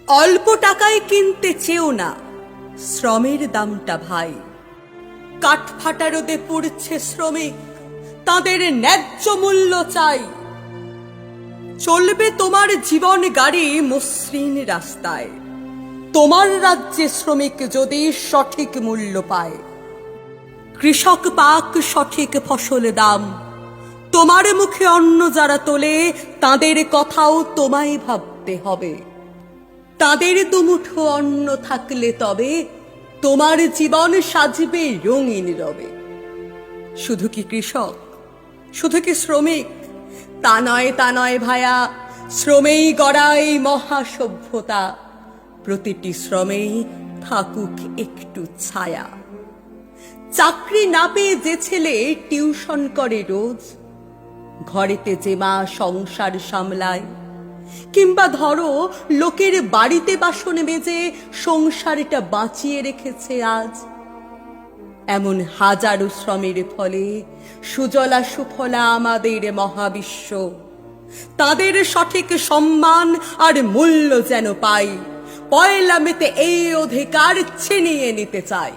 অল্প টাকায় কিনতে চেও না শ্রমের দামটা ভাই। কাঠ ফাটা রোদে পুড়ছে শ্রমিক, তাদের ন্যায্য মূল্য চাই। চলবে তোমার জীবন গাড়ি মসৃণ রাস্তায়, তোমার রাজ্যে শ্রমিক যদি সঠিক মূল্য পায়। কৃষক পাক সঠিক ফসল দাম, তোমার মুখে অন্ন যারা তোলে তাদের কথাও তোমায় ভাবতে হবে। তাদের দুমুঠো অন্ন থাকলে তবে তোমার জীবন সাজবে রঙিন রবে। শুধু কি কৃষক, শুধু কি শ্রমিক? তা নয় ভায়া, শ্রমেই গড়াই মহাসভ্যতা। প্রতিটি শ্রমেই থাকুক একটু ছায়া। চাকরি না পেয়ে যে ছেলে টিউশন করে রোজ, ঘরেতে যে মা সংসার সামলায়, কিংবা ধরো লোকের বাড়িতে বাসন মেজে সংসারটা বাঁচিয়ে রেখেছে আজ, এমন হাজারো শ্রমের ফলে সুজলা সুফলা আমাদের মহাবিশ্ব। তাদের সঠিক সম্মান আর মূল্য যেন পাই, পয়লা মেতে এই অধিকার ছিনিয়ে নিতে চাই।